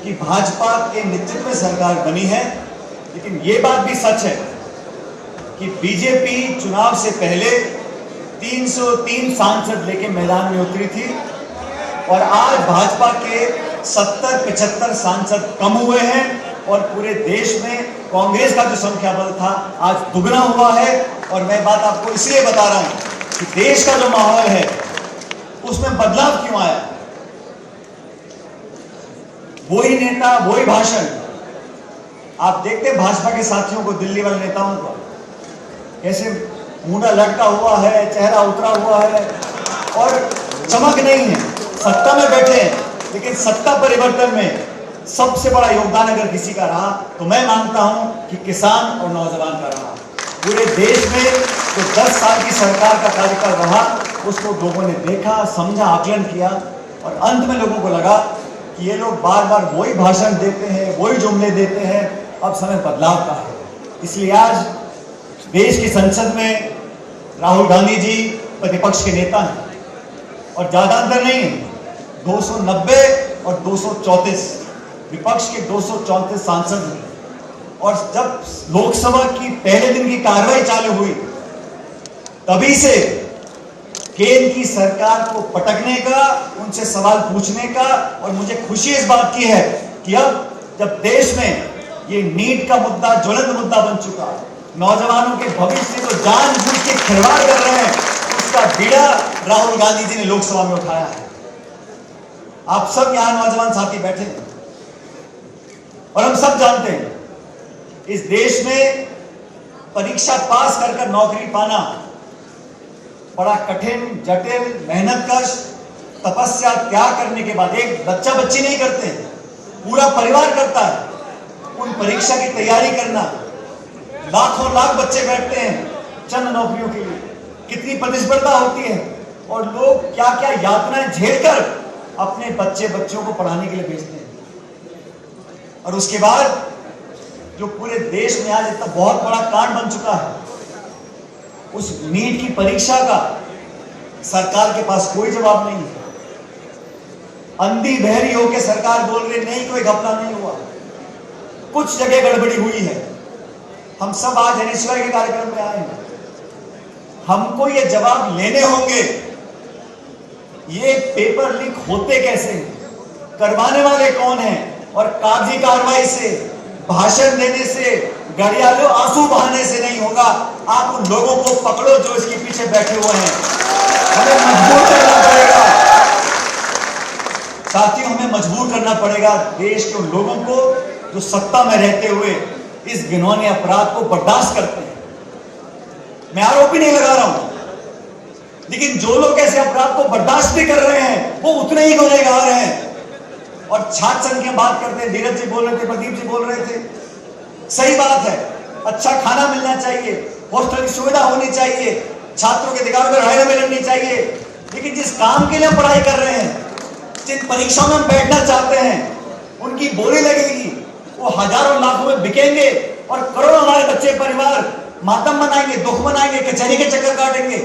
कि भाजपा के नेतृत्व में सरकार बनी है, लेकिन ये बात भी सच है कि बीजेपी चुनाव से पहले 303 सांसद लेके मैदान में उतरी थी और आज भाजपा के 70-75 सांसद कम हुए हैं और पूरे देश में कांग्रेस का जो संख्या बल था आज दुगना हुआ है। और मैं बात आपको इसलिए बता रहा हूं कि देश का जो माहौल है उसमें बदलाव क्यों आया। वही नेता, वही भाषण। आप देखते भाजपा के साथियों को, दिल्ली वाले नेताओं को, कैसे मुंडा लटका हुआ है, चेहरा उतरा हुआ है और चमक नहीं है। सत्ता में बैठे हैं, लेकिन सत्ता परिवर्तन में सबसे बड़ा योगदान अगर किसी का रहा तो मैं मानता हूं कि किसान और नौजवान का रहा। पूरे देश में जो 10 साल की सरकार का कार्यकाल रहा उसको लोगों ने देखा, समझा, आकलन किया और अंत में लोगों को लगा कि ये लोग बार बार वही भाषण देते हैं, वही जुमले देते हैं, अब समय बदलाव का है। इसलिए आज देश की संसद में राहुल गांधी जी प्रतिपक्ष के नेता हैं और ज्यादा अंतर नहीं है, 290 और 234, विपक्ष के 234 सांसद हैं। और जब लोकसभा की पहले दिन की कार्रवाई चालू हुई तभी से केंद्र की सरकार को पटकने का, उनसे सवाल पूछने का, और मुझे खुशी इस बात की है कि अब जब देश में ये नीट का मुद्दा ज्वलंत मुद्दा बन चुका, नौजवानों के भविष्य से जो जानबूझ के खिलवाड़ कर रहे हैं उसका बीड़ा राहुल गांधी जी ने लोकसभा में उठाया है। आप सब यहां नौजवान साथी बैठे हैं और हम सब जानते हैं इस देश में परीक्षा पास कर नौकरी पाना बड़ा कठिन, जटिल, मेहनतकश, तपस्या त्याग करने के बाद एक बच्चा बच्ची नहीं करते, पूरा परिवार करता है। उन परीक्षा की तैयारी करना, लाखों लाख बच्चे बैठते हैं चंद नौकरियों के लिए, कितनी प्रतिस्पर्धा होती है और लोग क्या क्या यातनाएं झेलकर अपने बच्चों को पढ़ाने के लिए भेजते हैं। और उसके बाद जो पूरे देश में आज इतना बहुत बड़ा कांड बन चुका है, उस नीट की परीक्षा का सरकार के पास कोई जवाब नहीं है। अंधी बहरी होकर सरकार बोल रही नहीं, कोई घपला नहीं हुआ, कुछ जगह गड़बड़ी हुई है। हम सब आज NSY के कार्यक्रम में आए हैं, हमको ये जवाब लेने होंगे ये पेपर लीक होते कैसे, करवाने वाले कौन हैं, और कागजी कार्रवाई से, भाषण देने से, घड़ियालों आंसू बहाने से नहीं होगा। आप उन लोगों को पकड़ो जो इसके पीछे बैठे हुए हैं। हमें मजबूर करना पड़ेगा साथियों, हमें मजबूर करना पड़ेगा देश के उन लोगों को जो सत्ता में रहते हुए इस घिनौने अपराध को बर्दाश्त करते हैं। मैं आरोप ही नहीं लगा रहा हूं, लेकिन जो लोग ऐसे अपराध को बर्दाश्त भी कर रहे हैं वो उतने ही गुनहगार हैं। और छात्र संघ की बात करते हैं, धीरज जी बोल रहे थे, प्रदीप जी बोल रहे थे, सही बात है, अच्छा खाना मिलना चाहिए, हॉस्टल की सुविधा होनी चाहिए, छात्रों के अधिकारों पर लड़ाई लड़नी चाहिए, लेकिन जिस काम के लिए पढ़ाई कर रहे हैं, जिन परीक्षाओं में बैठना चाहते हैं, उनकी बोली लगेगी, वो हजारों लाखों में बिकेंगे और करोड़ों हमारे बच्चे परिवार मातम मनाएंगे, दुख मनाएंगे, कचहरी के चक्कर काटेंगे।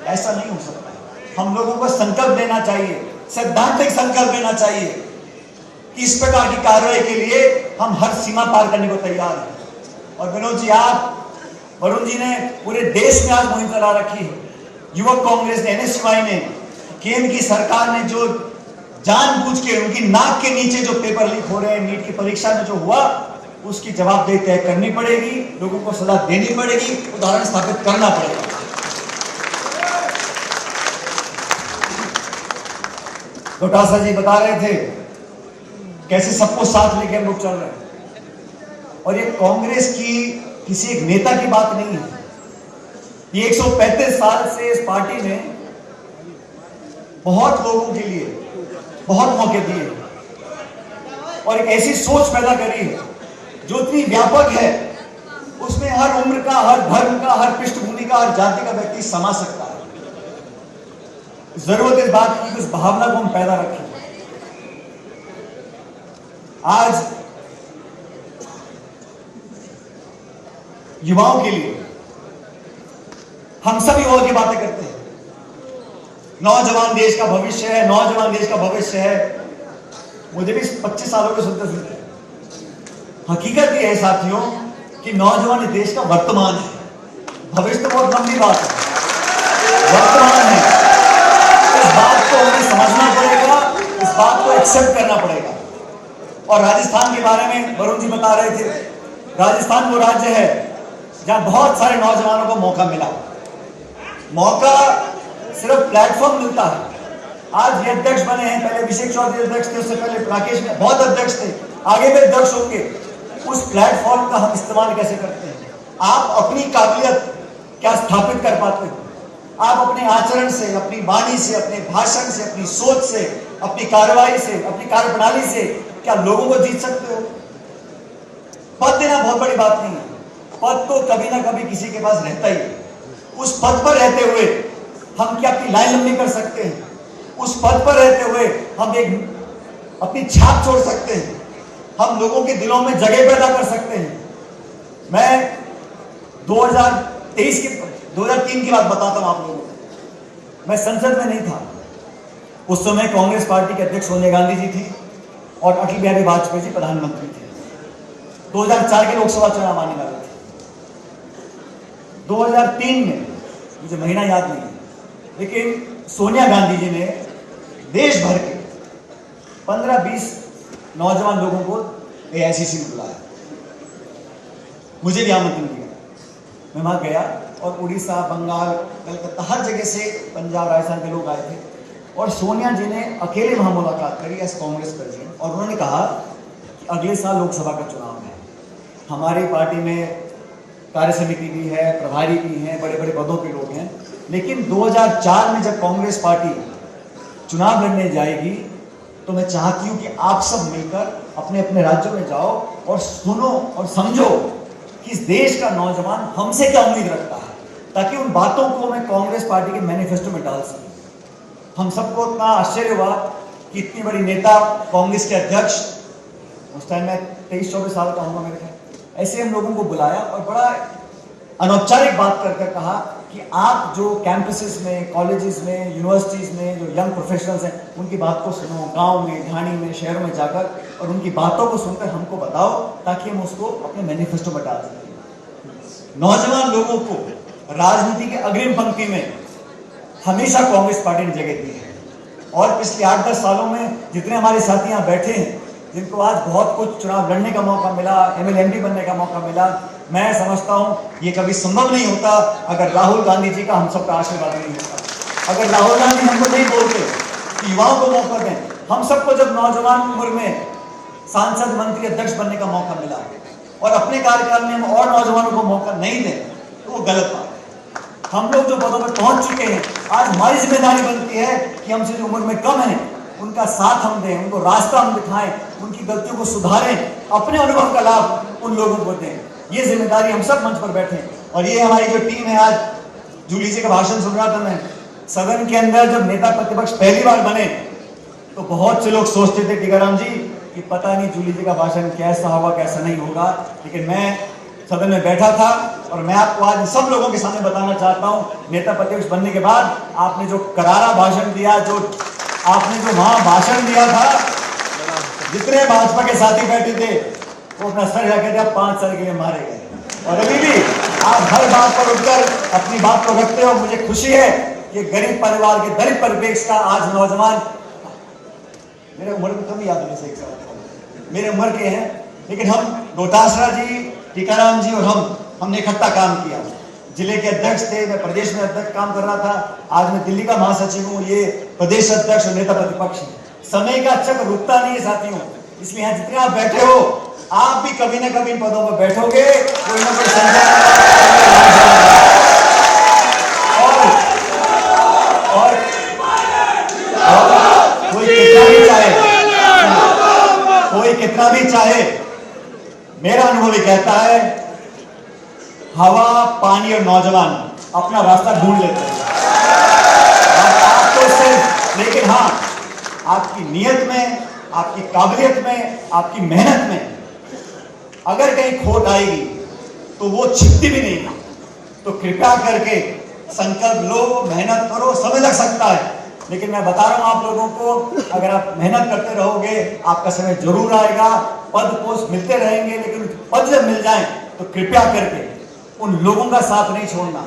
ऐसा नहीं हो सकता। हम लोगों को संकल्प लेना चाहिए, सैद्धांतिक संकल्प लेना चाहिए कि इस प्रकार की कार्रवाई के लिए हम हर सीमा पार करने को तैयार हैं। और विनोद जी, आप, वरुण जी ने पूरे देश में आज मुहिम चला रखी है। युवक कांग्रेस ने, NSY ने, केंद्र की सरकार ने जो जानबूझ के उनकी नाक के नीचे जो पेपर लीक हो रहे हैं, नीट की परीक्षा में जो हुआ, उसकी जवाबदेही तय करनी पड़ेगी, लोगों को सजा देनी पड़ेगी, उदाहरण स्थापित करना पड़ेगा। डोटासरा जी बता रहे थे कैसे सबको साथ लेके हम लोग चल रहे हैं, और ये कांग्रेस की किसी एक नेता की बात नहीं है। ये 135 साल से इस पार्टी ने बहुत लोगों के लिए बहुत मौके दिए और एक ऐसी सोच पैदा करी है जो इतनी व्यापक है, उसमें हर उम्र का, हर धर्म का, हर पृष्ठभूमि का, हर जाति का व्यक्ति समा सकता है। जरूरत इस बात की, उस भावना को हम पैदा रखें। आज युवाओं के लिए हम सब युवाओं की बातें करते हैं, नौजवान देश का भविष्य है, नौजवान देश का भविष्य है। मुझे भी 25 सालों के सुनते सुनते। हकीकत ये है साथियों कि नौजवान देश का वर्तमान है, भविष्य तो बहुत लंबी बात है, वर्तमान है। इस बात को हमें समझना पड़ेगा, इस बात को एक्सेप्ट करना पड़ेगा। और राजस्थान के बारे में वरुण जी बता रहे थे, राजस्थान वो राज्य है जहां बहुत सारे नौजवानों को मौका मिला। मौका सिर्फ प्लेटफॉर्म मिलता है। आज ये अध्यक्ष बने हैं, पहले अभिषेक चौधरी अध्यक्ष थे, उससे पहले राकेश में बहुत अध्यक्ष थे, आगे भी अध्यक्ष होंगे। उस प्लेटफॉर्म का हम इस्तेमाल कैसे करते हैं? आप अपनी काबिलियत क्या स्थापित कर पाते हो? आप अपने आचरण से, अपनी वाणी से, अपने भाषण से, अपनी सोच से, अपनी कार्रवाई से, अपनी कार्यप्रणाली से क्या लोगों को जीत सकते हो? पद देना बहुत बड़ी बात नहीं है, पद तो कभी ना कभी किसी के पास रहता ही है। उस पद पर रहते हुए हम क्या अपनी लाइन लंबी कर सकते हैं? उस पद पर रहते हुए हम एक अपनी छाप छोड़ सकते हैं, हम लोगों के दिलों में जगह पैदा कर सकते हैं। मैं 2003 की बात बताता हूं आप लोगों को। मैं संसद में नहीं था उस समय, कांग्रेस पार्टी के अध्यक्ष सोनिया गांधी जी थी और अटल बिहारी वाजपेयी जी प्रधानमंत्री थे। 2004 के लोकसभा चुनाव आने वाले थे। 2003 में, मुझे महीना याद नहीं है, लेकिन सोनिया गांधी जी ने देश भर के 15-20 नौजवान लोगों को AICC में बुलाया, मुझे भी आमंत्रण दिया। मैं वहां गया और उड़ीसा, बंगाल, कलकत्ता, हर जगह से, पंजाब, राजस्थान के लोग आए थे। और सोनिया जी ने अकेले वहां मुलाकात करी एज कांग्रेस प्रेसिडेंट, और उन्होंने कहा कि अगले साल लोकसभा का चुनाव है, हमारी पार्टी में कार्य समिति भी है, प्रभारी भी हैं, बड़े बड़े पदों पे लोग हैं, लेकिन 2004 में जब कांग्रेस पार्टी चुनाव लड़ने जाएगी तो मैं चाहती हूं कि आप सब मिलकर अपने अपने राज्यों में जाओ और सुनो और समझो कि इस देश का नौजवान हमसे क्या उम्मीद रखता है, ताकि उन बातों को मैं कांग्रेस पार्टी के मैनिफेस्टो में डाल सकूं। हम सबको इतना आश्चर्य हुआ कि इतनी बड़ी नेता, कांग्रेस के अध्यक्ष, उस टाइम मैं 23-24 साल का हूँ मेरे ख्याल, ऐसे हम लोगों को बुलाया और बड़ा अनौपचारिक बात कर कहा कि आप जो कैंपसेस में, कॉलेजेस में, यूनिवर्सिटीज में जो यंग प्रोफेशनल्स हैं, उनकी बात को सुनो, गांव में, ढाणी में, शहरों में जाकर, और उनकी बातों को सुनकर हमको बताओ, ताकि हम उसको अपने मैनिफेस्टो में डाल सकें। नौजवान लोगों को राजनीति के अग्रिम पंक्ति में हमेशा कांग्रेस पार्टी ने जगह दी है, और पिछले 8-10 सालों में जितने हमारे साथी यहाँ बैठे हैं, जिनको आज बहुत कुछ चुनाव लड़ने का मौका मिला, MLA MP बनने का मौका मिला, मैं समझता हूं ये कभी संभव नहीं होता अगर राहुल गांधी जी का हम सबका आशीर्वाद नहीं होता। अगर राहुल गांधी हमको नहीं बोलते कि युवाओं को मौका दें, हम सबको जब नौजवान उम्र में सांसद, मंत्री, अध्यक्ष बनने का मौका मिला और अपने कार्यकाल में हम और नौजवानों को मौका नहीं दें, तो वो गलत बात है। हम लोग जो पदों पर पहुंच चुके हैं, आज हमारी जिम्मेदारी बनती है कि हमसे जो उम्र में कम है उनका साथ हम दें, उनको रास्ता हम दिखाएं, उनकी गलतियों को सुधारें, अपने अनुभव का लाभ उन लोगों को दें। ये जिम्मेदारी हम सब मंच पर बैठे हैं। और ये हमारी जो टीम है, आज जूली जी का भाषण सुन रहा था मैं, सदन के अंदर जब नेता प्रतिपक्ष पहली बार बने तो बहुत से लोग सोचते थे टीकाराम जी कि पता नहीं जूली जी का भाषण कैसा होगा, कैसा नहीं होगा, लेकिन मैं सदन में बैठा था और मैं आपको आज सब लोगों के सामने बताना चाहता हूं, नेता प्रतिपक्ष बनने के बाद आपने जो करारा भाषण दिया, जो आपने जो वहां भाषण दिया था, जितने भाजपा के साथी बैठे थे वो अपना सर जाके 5 साल के लिए मारे गए, और अभी भी आप हर बात पर उठकर अपनी बात को रखते हो। मुझे खुशी है कि गरीब परिवार के दलित परिप्रेक्ष्य का आज नौजवान, मेरे उम्र में कम याद नहीं से, मेरे उम्र के हैं, लेकिन हम डोटासरा जी, टीकाराम जी और हमने इकट्ठा काम किया। जिले के अध्यक्ष थे, मैं प्रदेश में अध्यक्ष काम कर रहा था, आज मैं दिल्ली का महासचिव हूँ, ये प्रदेश अध्यक्ष और नेता प्रतिपक्ष है। समय का चक्र रुकता नहीं है साथियों, इसलिए यहाँ जितने आप बैठे हो, आप भी कभी ना कभी इन पदों पर बैठोगे, कोई ना कोई संख्या, और कोई कितना भी चाहे, मेरा अनुभव ये कहता है, हवा, पानी और नौजवान अपना रास्ता ढूंढ लेते हैं। आपको सिर्फ, लेकिन हाँ, आपकी नीयत में, आपकी काबिलियत में, आपकी मेहनत में अगर कहीं खोट आएगी तो वो छिपती भी नहीं। तो कृपया करके संकल्प लो, मेहनत करो, समय लग सकता है, लेकिन मैं बता रहा हूं आप लोगों को, अगर आप मेहनत करते रहोगे आपका समय जरूर आएगा, पद पोस्ट मिलते रहेंगे, लेकिन पद जब मिल जाए तो कृपया करके उन लोगों का साथ नहीं छोड़ना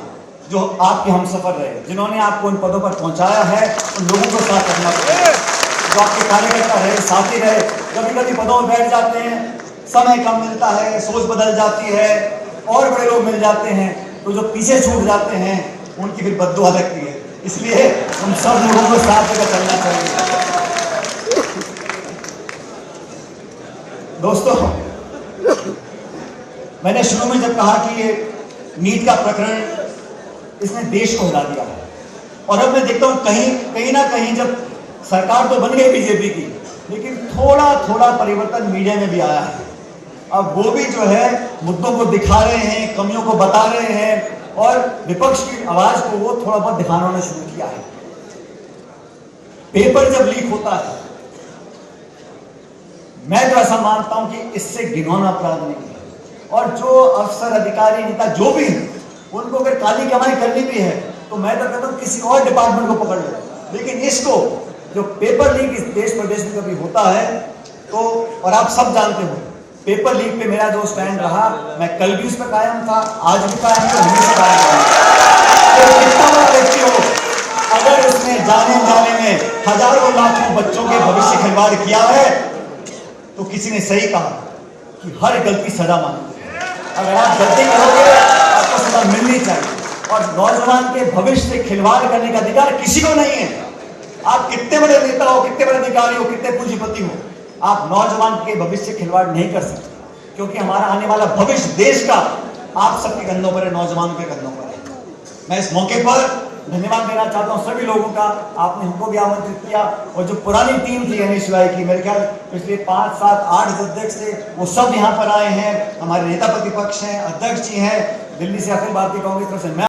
जो आपके हमसफर रहे, जिन्होंने आपको उन पदों पर पहुंचाया है। उन लोगों को साथ रखना पड़ेगा, जो आपके कार्यकर्ता रहे, साथी रहे। कभी कभी पदों में बैठ जाते हैं, समय कम मिलता है, सोच बदल जाती है, और बड़े लोग मिल जाते हैं, तो जो पीछे छूट जाते हैं उनकी फिर बद्दुआ लगती है। इसलिए उन सब लोगों को साथ लेकर चलना चाहिए। दोस्तों, मैंने शुरू में जब कहा कि ये नीट का प्रकरण इसने देश को हिला दिया है, और अब मैं देखता हूं कहीं ना कहीं, जब सरकार तो बन गई बीजेपी की, लेकिन थोड़ा थोड़ा परिवर्तन मीडिया में भी आया है। अब वो भी जो है मुद्दों को दिखा रहे हैं, कमियों को बता रहे हैं, और विपक्ष की आवाज को वो थोड़ा बहुत दिखाना उन्होंने शुरू किया है। पेपर जब लीक होता है, मैं तो ऐसा मानता हूं कि इससे घिनौना अपराध नहीं है, और जो अफसर, अधिकारी, नेता जो भी है, उनको अगर काली कमाई करनी भी है तो मैं तो कहता हूं किसी और डिपार्टमेंट को पकड़ लो। लेकिन इसको, जो पेपर लीक इस देश प्रदेश में कभी होता है तो, और आप सब जानते हो पेपर लीक पे मेरा जो स्टैंड रहा, मैं कल भी उस पर कायम था, आज भी कायम था, हमेशा कायम था। तो कितना बड़ा व्यक्ति हो, अगर उसने जाने में हजारों लाखों बच्चों के भविष्य खिलवाड़ किया है, तो किसी ने सही कहा कि हर गलती सजा मांगती है। अगर आप गलती करोगे आपको सजा मिलनी चाहिए, और नौजवान के भविष्य से खिलवाड़ करने का अधिकार किसी को नहीं है। आप कितने बड़े नेता हो, कितने बड़े अधिकारी हो, कितने पूंजीपति हो, आप नौजवान के भविष्य से खिलवाड़ नहीं कर सकते, क्योंकि हमारा आने वाला भविष्य देश का आप सबके कंधों पर है, नौजवानों के कंधों पर है। मैं इस मौके पर धन्यवाद देना चाहता हूं सभी लोगों का, आपने हमको भी आमंत्रित किया, और जो पुरानी टीम थी NSY की, मेरे ख्याल पिछले 5, 7, 8 अध्यक्ष थे, वो सब यहाँ पर आए हैं। हमारे नेता प्रतिपक्ष हैं, अध्यक्ष जी हैं, दिल्ली से अखिल भारतीय कांग्रेस तरफ से मैं